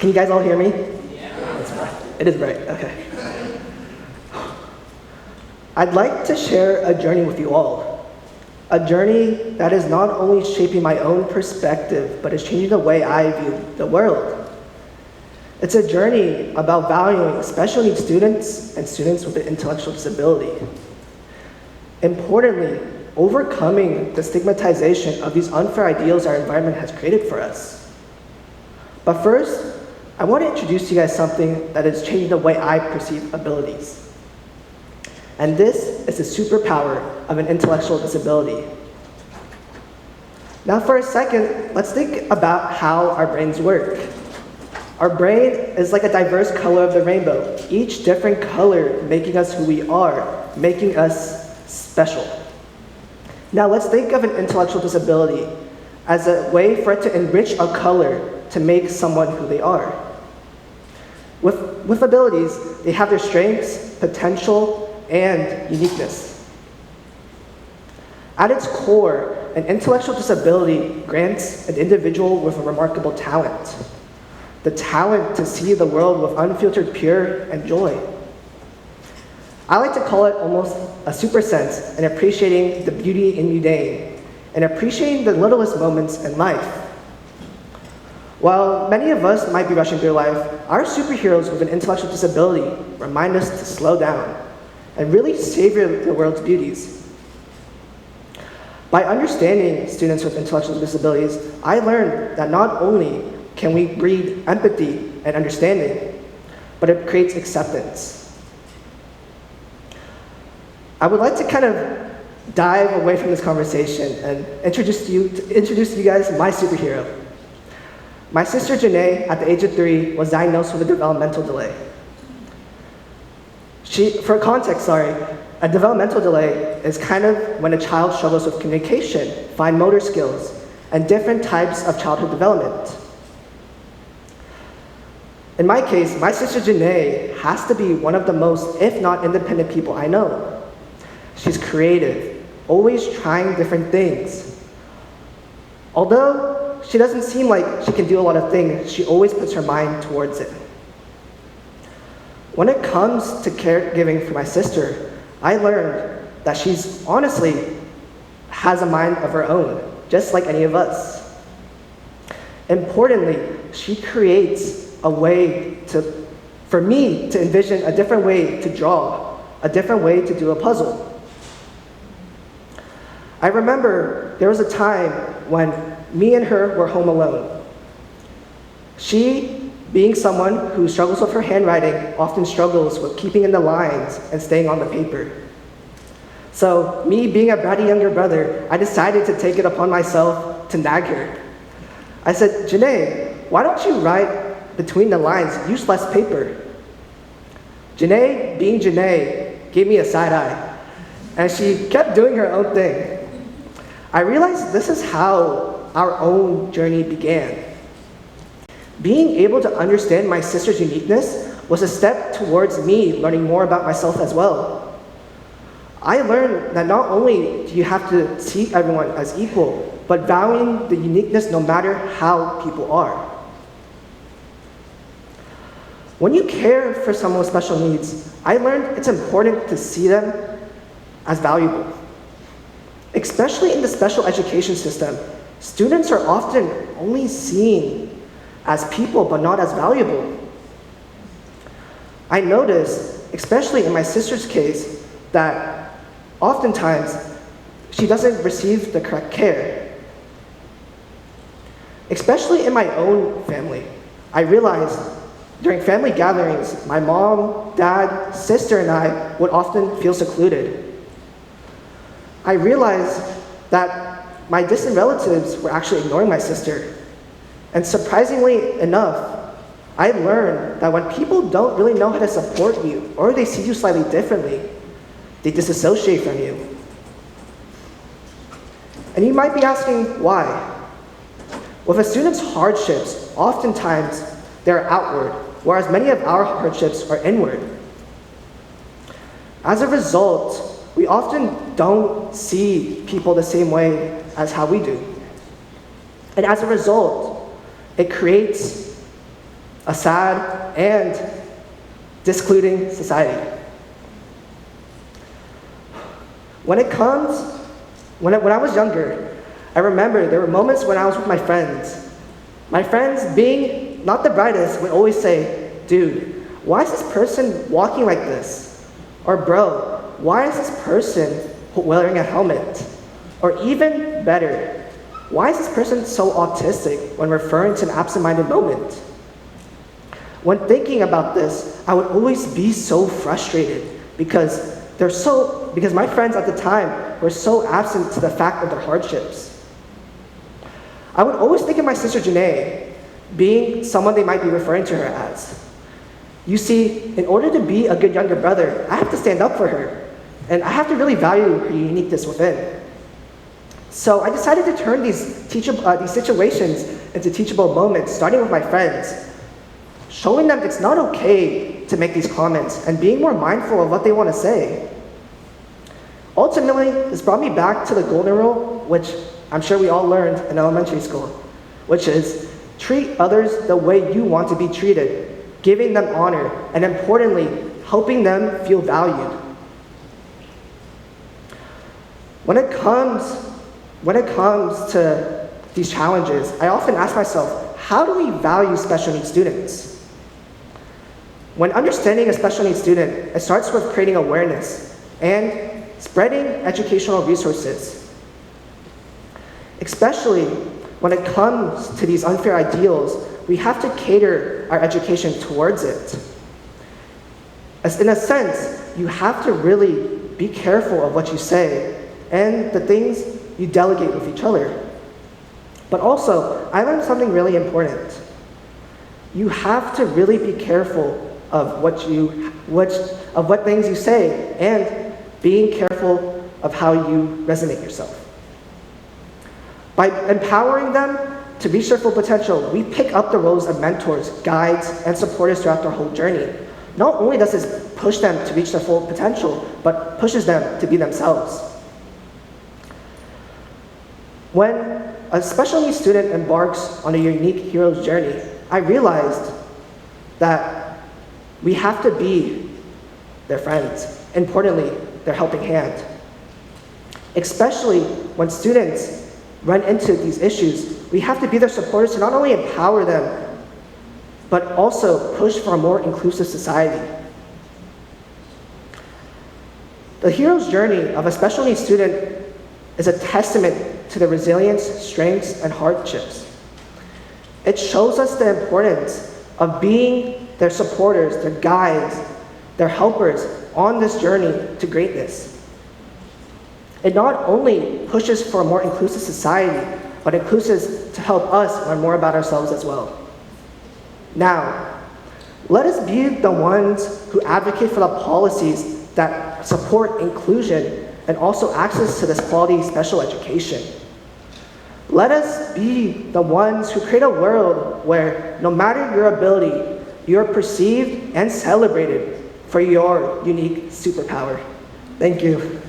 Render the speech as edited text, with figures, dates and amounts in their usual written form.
Can you guys all hear me? Yeah. It's bright. It is bright, okay. I'd like to share a journey with you all. A journey that is not only shaping my own perspective, but is changing the way I view the world. It's a journey about valuing special needs students and students with an intellectual disability. Importantly, overcoming the stigmatization of these unfair ideals our environment has created for us. But first, I want to introduce to you guys something that is changing the way I perceive abilities. And this is the superpower of an intellectual disability. Now for a second, let's think about how our brains work. Our brain is like a diverse color of the rainbow, each different color making us who we are, making us special. Now let's think of an intellectual disability as a way for it to enrich a color to make someone who they are. With abilities, they have their strengths, potential, and uniqueness. At its core, an intellectual disability grants an individual with a remarkable talent. The talent to see the world with unfiltered pure and joy. I like to call it almost a super sense in appreciating the beauty in mundane and appreciating the littlest moments in life. While many of us might be rushing through life, our superheroes with an intellectual disability remind us to slow down and really savor the world's beauties. By understanding students with intellectual disabilities, I learned that not only can we breed empathy and understanding, but it creates acceptance. I would like to kind of dive away from this conversation and introduce to you guys my superhero. My sister Janae, at the age of 3, was diagnosed with a developmental delay. For context, a developmental delay is kind of when a child struggles with communication, fine motor skills, and different types of childhood development. In my case, my sister Janae has to be one of the most, if not independent people I know. She's creative, always trying different things. Although she doesn't seem like she can do a lot of things, she always puts her mind towards it. When it comes to caregiving for my sister, I learned that she's honestly has a mind of her own, just like any of us. Importantly, she creates a way for me to envision a different way to draw, a different way to do a puzzle. I remember there was a time when me and her were home alone. She, being someone who struggles with her handwriting, often struggles with keeping in the lines and staying on the paper. So me being a bratty younger brother, I decided to take it upon myself to nag her. I said, Janae, why don't you write between the lines, use less paper? Janae, being Janae, gave me a side eye, and she kept doing her own thing. I realized this is how our own journey began. Being able to understand my sister's uniqueness was a step towards me learning more about myself as well. I learned that not only do you have to see everyone as equal, but valuing the uniqueness no matter how people are. When you care for someone with special needs, I learned it's important to see them as valuable. Especially in the special education system, students are often only seen as people but not as valuable. I noticed, especially in my sister's case, that oftentimes she doesn't receive the correct care. Especially in my own family, I realized during family gatherings, my mom, dad, sister, and I would often feel secluded. I realized that my distant relatives were actually ignoring my sister. And surprisingly enough, I learned that when people don't really know how to support you, or they see you slightly differently, they disassociate from you. And you might be asking, why? With a student's hardships, oftentimes they're outward, whereas many of our hardships are inward. As a result, we often don't see people the same way as how we do. And as a result, it creates a sad and discluding society. When I was younger, I remember there were moments when I was with my friends. My friends, being not the brightest, would always say, "Dude, why is this person walking like this?" Or, "Bro, why is this person wearing a helmet?" Or even better, "Why is this person so autistic?" when referring to an absent-minded moment. When thinking about this, I would always be so frustrated because my friends at the time were so absent to the fact of their hardships. I would always think of my sister Janae being someone they might be referring to her as. You see, in order to be a good younger brother, I have to stand up for her, and I have to really value her uniqueness within. So I decided to turn these situations into teachable moments, starting with my friends, showing them it's not okay to make these comments and being more mindful of what they want to say. Ultimately, this brought me back to the golden rule, which I'm sure we all learned in elementary school, which is treat others the way you want to be treated, giving them honor, and importantly, helping them feel valued. When it comes to these challenges, I often ask myself, how do we value special needs students? When understanding a special needs student, it starts with creating awareness and spreading educational resources. Especially when it comes to these unfair ideals, we have to cater our education towards it. As in a sense, you have to really be careful of what you say and the things you delegate with each other. But also, I learned something really important. You have to really be careful of what things you say and being careful of how you resonate yourself. By empowering them to reach their full potential, we pick up the roles of mentors, guides, and supporters throughout their whole journey. Not only does this push them to reach their full potential, but pushes them to be themselves. When a special needs student embarks on a unique hero's journey, I realized that we have to be their friends, importantly, their helping hand. Especially when students run into these issues, we have to be their supporters to not only empower them, but also push for a more inclusive society. The hero's journey of a special needs student is a testament to the resilience, strengths, and hardships. It shows us the importance of being their supporters, their guides, their helpers on this journey to greatness. It not only pushes for a more inclusive society, but it pushes to help us learn more about ourselves as well. Now, let us be the ones who advocate for the policies that support inclusion and also access to this quality special education. Let us be the ones who create a world where, no matter your ability, you are perceived and celebrated for your unique superpower. Thank you.